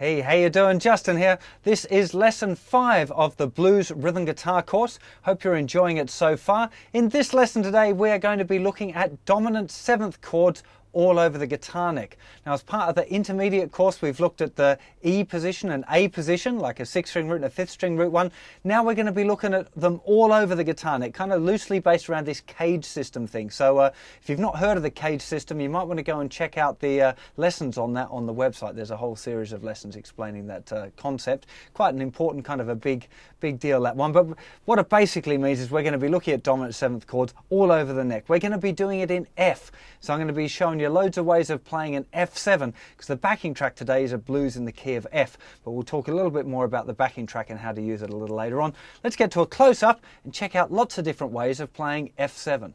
Hey, how you doing? Justin here. This is lesson 5 of the Blues Rhythm Guitar course. Hope you're enjoying it so far. In this lesson today, we are going to be looking at dominant 7th chords all over the guitar neck. Now, as part of the intermediate course, we've looked at the E position and A position, like a 6th-string root and a 5th-string root one. Now we're going to be looking at them all over the guitar neck, kind of loosely based around this cage system thing. So if you've not heard of the cage system, you might want to go and check out the lessons on that on the website. There's a whole series of lessons explaining that concept. Quite an important kind of a big deal, that one. But what it basically means is we're going to be looking at dominant 7th chords all over the neck. We're going to be doing it in F. So I'm going to be showing you loads of ways of playing an F7, because the backing track today is a blues in the key of F, but we'll talk a little bit more about the backing track and how to use it a little later on. Let's get to a close-up and check out lots of different ways of playing F7.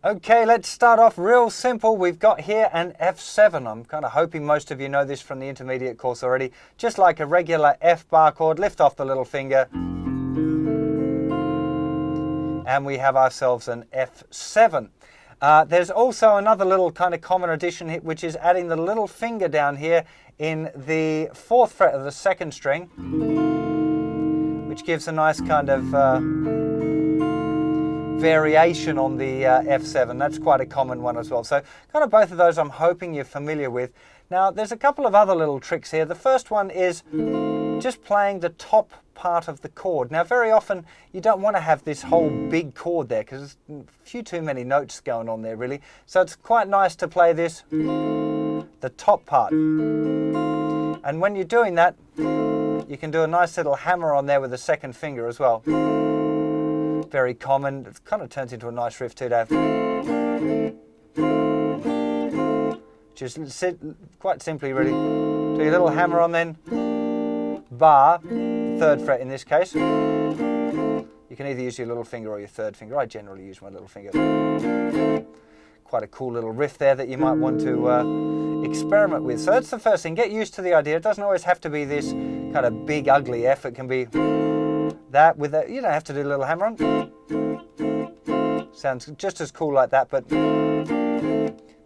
Okay, let's start off real simple. We've got here an F7. I'm kind of hoping most of you know this from the intermediate course already. Just like a regular F bar chord, lift off the little finger, and we have ourselves an F7. There's also another little kind of common addition here, which is adding the little finger down here in the 4th fret of the 2nd string, which gives a nice kind of variation on the F7. That's quite a common one as well. So kind of both of those I'm hoping you're familiar with. Now there's a couple of other little tricks here. The first one is just playing the top part of the chord. Now very often you don't want to have this whole big chord there because there's a few too many notes going on there really. So it's quite nice to play this, the top part. And when you're doing that, you can do a nice little hammer on there with the 2nd finger as well. Very common. It kind of turns into a nice riff too to have. Just sit quite simply really. Do your little hammer on then, bar, 3rd fret in this case. You can either use your little finger or your 3rd finger. I generally use my little finger. Quite a cool little riff there that you might want to experiment with. So that's the first thing. Get used to the idea. It doesn't always have to be this kind of big ugly F. It can be that with a, you don't have to do a little hammer on. Sounds just as cool like that, but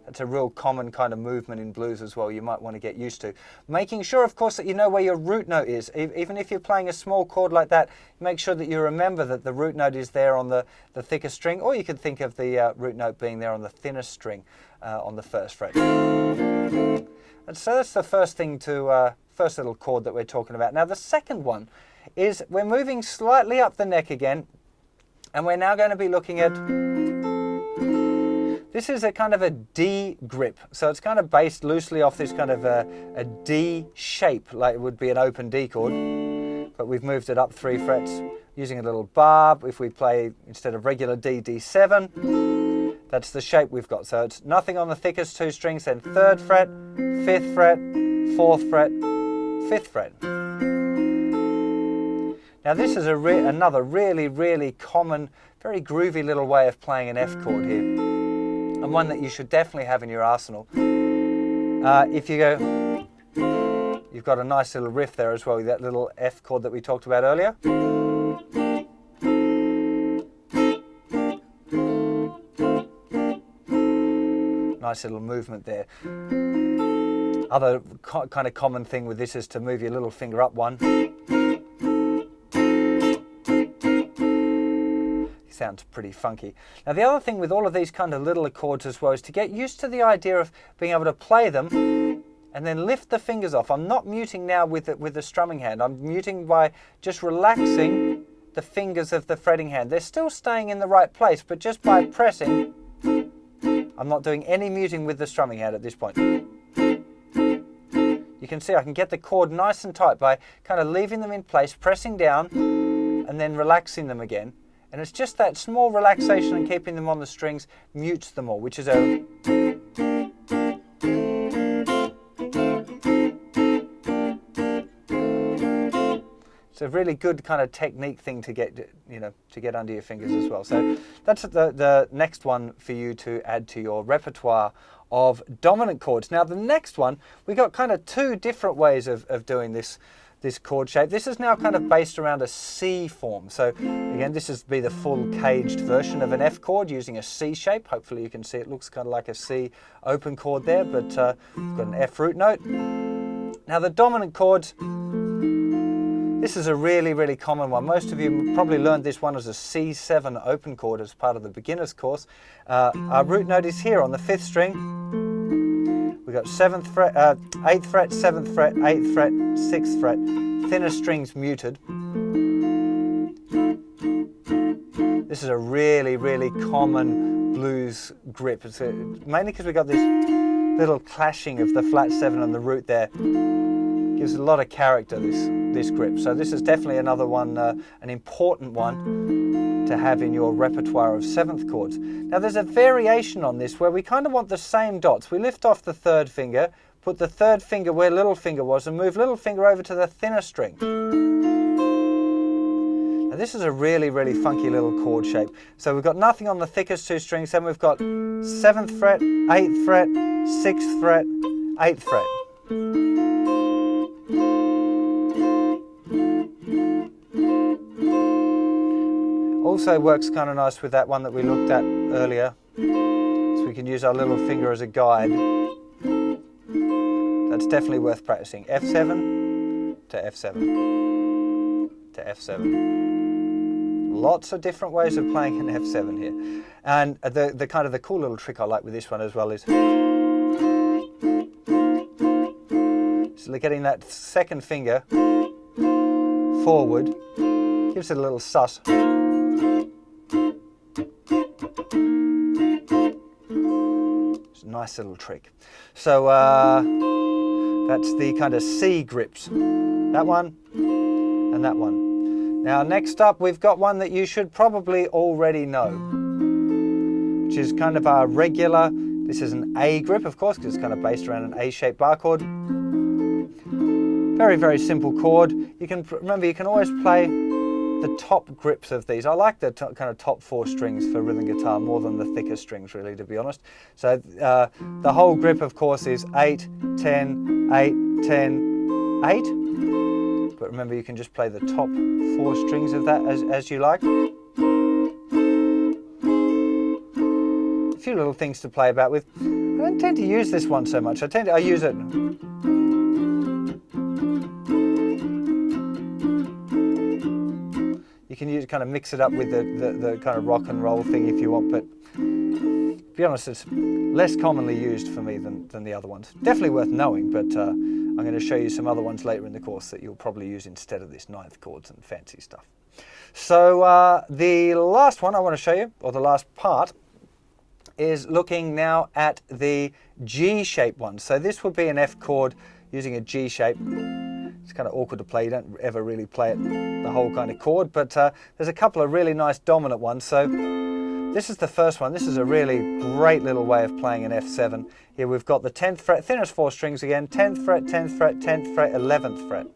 that's a real common kind of movement in blues as well. You might want to get used to. Making sure, of course, that you know where your root note is. Even if you're playing a small chord like that, make sure that you remember that the root note is there on the thicker string, or you could think of the root note being there on the thinner string on the 1st fret. And so that's the first thing to, first little chord that we're talking about. Now the second one is we're moving slightly up the neck again, and we're now going to be looking at, this is a kind of a D grip. So it's kind of based loosely off this kind of a D shape, like it would be an open D chord, but we've moved it up 3 frets using a little bar. If we play, instead of regular D, D7, that's the shape we've got. So it's nothing on the thickest 2 strings, then 3rd fret, 5th fret, 4th fret, 5th fret. Now this is another really common, very groovy little way of playing an F chord here, and one that you should definitely have in your arsenal. If you go, you've got a nice little riff there as well, that little F chord that we talked about earlier. Nice little movement there. Other kind of common thing with this is to move your little finger up one. Sounds pretty funky. Now the other thing with all of these kind of little chords as well is to get used to the idea of being able to play them and then lift the fingers off. I'm not muting now with the strumming hand. I'm muting by just relaxing the fingers of the fretting hand. They're still staying in the right place, but just by pressing, I'm not doing any muting with the strumming hand at this point. You can see I can get the chord nice and tight by kind of leaving them in place, pressing down, and then relaxing them again. And it's just that small relaxation and keeping them on the strings mutes them all, which is a... It's a really good kind of technique thing to get, to get under your fingers as well. So that's the next one for you to add to your repertoire of dominant chords. Now the next one, we got kind of 2 different ways of doing this chord shape. This is now kind of based around a C form. So again, this is be the full caged version of an F chord using a C shape. Hopefully you can see it looks kind of like a C open chord there, but we've got an F root note, Now the dominant chords, this is a really, really common one. Most of you probably learned this one as a C7 open chord as part of the beginner's course. Our root note is here on the 5th string. We've got 7th fret, 8th fret, 7th fret, 8th fret, 6th fret, thinner strings muted. This is a really, really common blues grip. It's mainly because we've got this little clashing of the flat 7 and the root there. Gives a lot of character, this grip. So this is definitely another one, an important one to have in your repertoire of 7th chords. Now there's a variation on this where we kind of want the same dots. We lift off the 3rd finger, put the 3rd finger where little finger was, and move little finger over to the thinner string. Now this is a really, really funky little chord shape. So we've got nothing on the thickest 2 strings, then we've got 7th fret, 8th fret, 6th fret, 8th fret. Also works kind of nice with that one that we looked at earlier. So we can use our little finger as a guide. That's definitely worth practicing. F7 to F7 to F7. Lots of different ways of playing an F7 here. And the kind of the cool little trick I like with this one as well is so getting that 2nd finger forward gives it a little sus. It's a nice little trick. So that's the kind of C grips. That one and that one. Now next up we've got one that you should probably already know, which is kind of our regular, this is an A grip of course because it's kind of based around an A-shaped bar chord. Very, very simple chord. You can remember you can always play the top grips of these. I like the kind of top 4 strings for rhythm guitar more than the thicker strings really, to be honest. So the whole grip of course is 8, 10, 8, 10, 8. But remember you can just play the top 4 strings of that as you like. A few little things to play about with. I don't tend to use this one so much. I use it. You can kind of mix it up with the kind of rock and roll thing if you want, but to be honest, it's less commonly used for me than the other ones. Definitely worth knowing, but I'm going to show you some other ones later in the course that you'll probably use instead of this 9th chords and fancy stuff. So the last one I want to show you, or the last part, is looking now at the G-shaped one. So this would be an F chord using a G shape. It's kind of awkward to play. You don't ever really play it the whole kind of chord, but there's a couple of really nice dominant ones. So this is the first one. This is a really great little way of playing an F7. Here we've got the 10th fret, thinnest 4 strings again, 10th fret, 10th fret, 10th fret, 11th fret.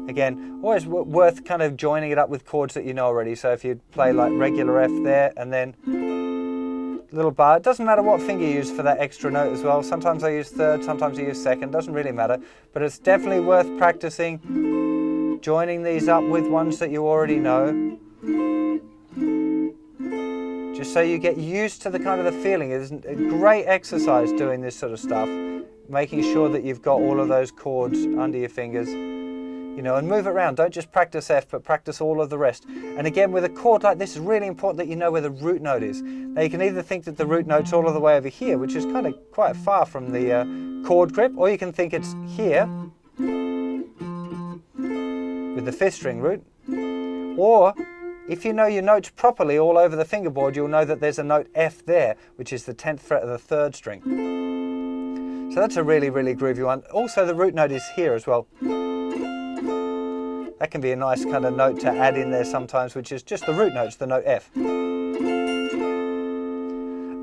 Again, always worth kind of joining it up with chords that you know already. So if you play like regular F there and then little bar. It doesn't matter what finger you use for that extra note as well. Sometimes I use 3rd, sometimes I use 2nd. Doesn't really matter. But it's definitely worth practicing joining these up with ones that you already know. Just so you get used to the kind of the feeling. It's a great exercise doing this sort of stuff. Making sure that you've got all of those chords under your fingers. You know, and move it around. Don't just practice F, but practice all of the rest. And again, with a chord like this, it's really important that you know where the root note is. Now, you can either think that the root note's all of the way over here, which is kind of quite far from the chord grip, or you can think it's here with the 5th string root. Or, if you know your notes properly all over the fingerboard, you'll know that there's a note F there, which is the 10th fret of the 3rd string. So that's a really, really groovy one. Also, the root note is here as well. That can be a nice kind of note to add in there sometimes, which is just the root notes, the note F. And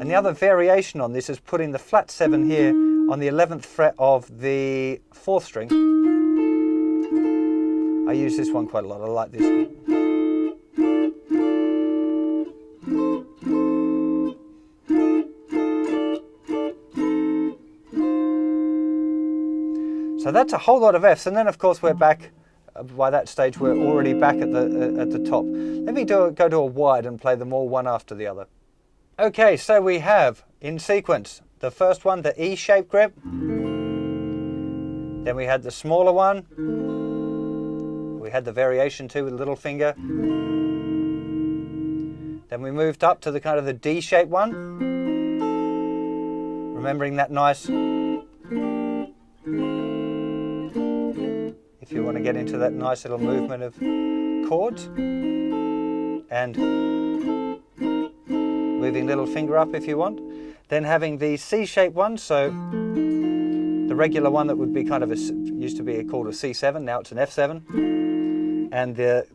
the other variation on this is putting the flat 7 here on the 11th fret of the 4th string. I use this one quite a lot. I like this. So that's a whole lot of Fs, and then of course we're back. By that stage we're already back at the top. Let me go to a wide and play them all one after the other. Okay, so we have in sequence the first one, the E-shaped grip. Then we had the smaller one. We had the variation too with little finger. Then we moved up to the kind of the D-shaped one. Remembering that nice, if you want to get into that nice little movement of chords. And moving little finger up if you want. Then having the C-shaped one, so the regular one that would be kind of used to be called a C7, now it's an F7. And the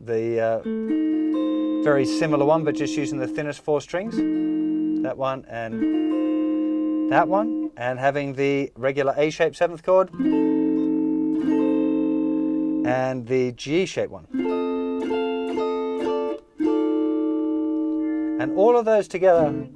very similar one, but just using the thinnest 4 strings. That one and that one. And having the regular A-shaped 7th chord. And the G-shaped one. And all of those together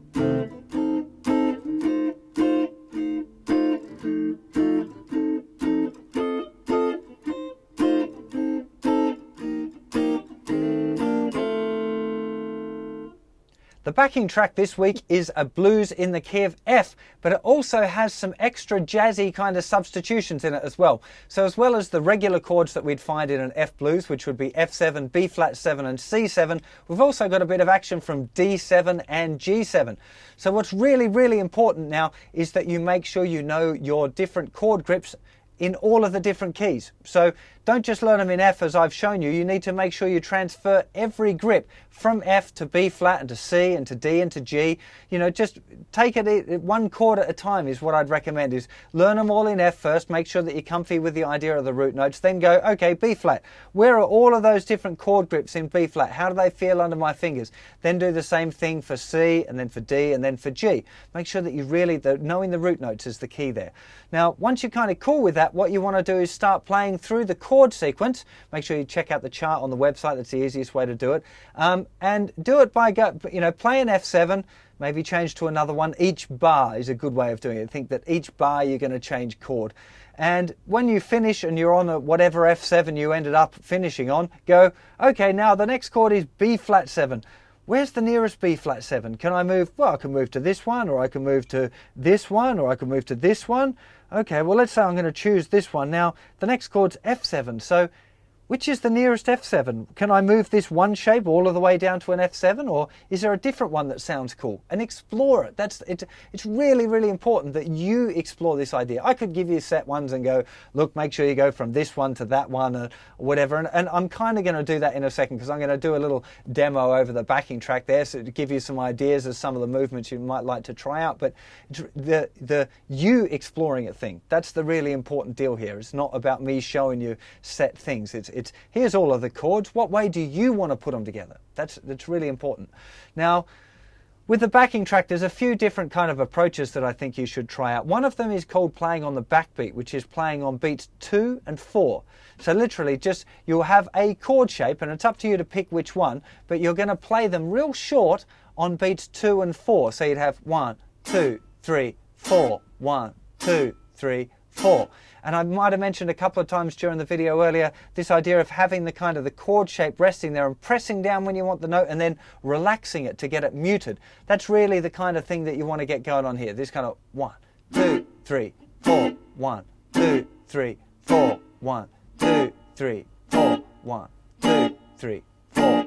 The backing track this week is a blues in the key of F, but it also has some extra jazzy kind of substitutions in it as well. So as well as the regular chords that we'd find in an F blues, which would be F7, B flat 7 and C7, we've also got a bit of action from D7 and G7. So what's really, really important now is that you make sure you know your different chord grips in all of the different keys. So don't just learn them in F as I've shown you. You need to make sure you transfer every grip from F to B flat and to C and to D and to G. You know, just take it one chord at a time is what I'd recommend. Is learn them all in F first, make sure that you're comfy with the idea of the root notes, then go, okay, B flat. Where are all of those different chord grips in B flat? How do they feel under my fingers? Then do the same thing for C and then for D and then for G. Make sure that you really, knowing the root notes is the key there. Now, once you're kind of cool with that, what you want to do is start playing through the chord sequence. Make sure you check out the chart on the website. That's the easiest way to do it. And do it by, play an F7, maybe change to another one. Each bar is a good way of doing it. Think that each bar you're going to change chord. And when you finish and you're on whatever F7 you ended up finishing on, go, okay, now the next chord is B flat 7. Where's the nearest B flat 7? Can I move? Well, I can move to this one, or I can move to this one, or I can move to this one. Okay, well, let's say I'm going to choose this one. Now, the next chord's F7. So which is the nearest F7? Can I move this one shape all of the way down to an F7, or is there a different one that sounds cool? And explore it. It's really, really important that you explore this idea. I could give you set ones and go, look, make sure you go from this one to that one or whatever. And I'm kind of going to do that in a second, because I'm going to do a little demo over the backing track there, so to give you some ideas of some of the movements you might like to try out. But the you exploring it thing, that's the really important deal here. It's not about me showing you set things. It's here's all of the chords. What way do you want to put them together? That's really important. Now, with the backing track, there's a few different kind of approaches that I think you should try out. One of them is called playing on the backbeat, which is playing on beats 2 and 4. So literally just, you'll have a chord shape, and it's up to you to pick which one, but you're going to play them real short on beats 2 and 4. So you'd have 1, 2, 3, 4, 1, 2, 3, 4. And I might have mentioned a couple of times during the video earlier, this idea of having the kind of the chord shape resting there and pressing down when you want the note and then relaxing it to get it muted. That's really the kind of thing that you want to get going on here. This kind of 1, 2, 3, 4, 1, 2, 3, 4, 1, 2, 3, 4, 1, 2, 3, 4.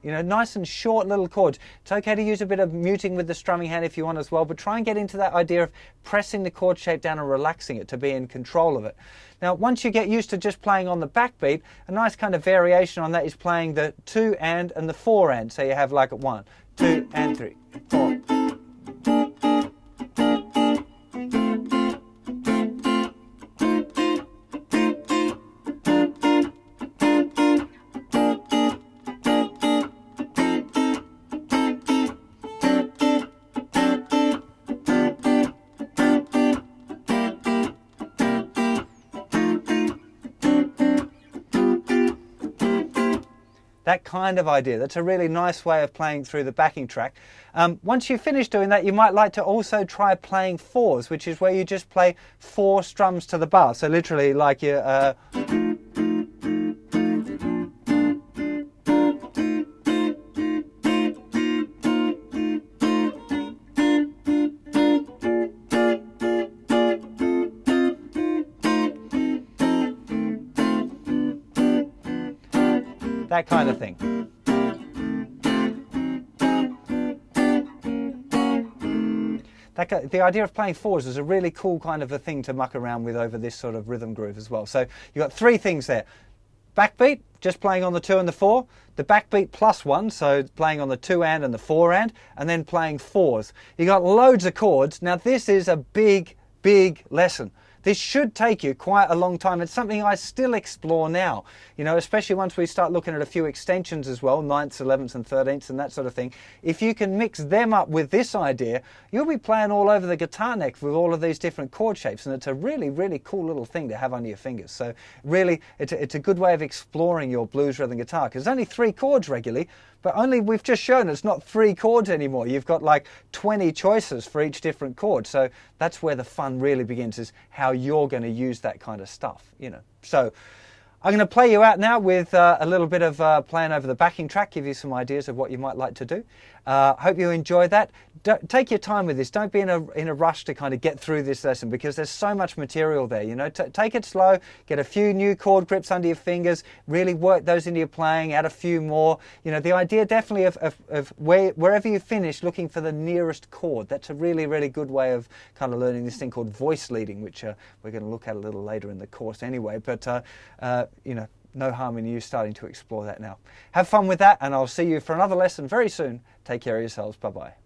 You know, nice and short little chords. It's okay to use a bit of muting with the strumming hand if you want as well, but try and get into that idea of pressing the chord shape down and relaxing it to be in control of it. Now, once you get used to just playing on the backbeat, a nice kind of variation on that is playing the 2 and the 4 and. So you have like a 1, 2 and 3, 4. That kind of idea. That's a really nice way of playing through the backing track. Once you finish doing that, you might like to also try playing 4s, which is where you just play 4 strums to the bar. So literally like you that kind of thing. The idea of playing fours is a really cool kind of a thing to muck around with over this sort of rhythm groove as well. So you've got three things there. Backbeat, just playing on the 2 and the 4. The backbeat plus 1, so playing on the 2 and the 4 and then playing fours. You got loads of chords. Now this is a big lesson. This should take you quite a long time. It's something I still explore now, you know, especially once we start looking at a few extensions as well, 9ths, 11ths and 13ths and that sort of thing. If you can mix them up with this idea, you'll be playing all over the guitar neck with all of these different chord shapes, and it's a really cool little thing to have under your fingers. So really, it's a good way of exploring your blues rhythm guitar, because there's only 3 chords regularly, but we've just shown it's not 3 chords anymore. You've got like 20 choices for each different chord. So that's where the fun really begins, is how you're going to use that kind of stuff, you know. So I'm going to play you out now with a little bit of playing over the backing track, give you some ideas of what you might like to do. Hope you enjoy that. Take your time with this. Don't be in a rush to kind of get through this lesson, because there's so much material there. You know, take it slow, get a few new chord grips under your fingers, really work those into your playing, add a few more. You know, the idea definitely of wherever you finish, looking for the nearest chord. That's a really good way of kind of learning this thing called voice leading, which we're going to look at a little later in the course anyway. But you know, no harm in you starting to explore that now. Have fun with that, and I'll see you for another lesson very soon. Take care of yourselves. Bye-bye.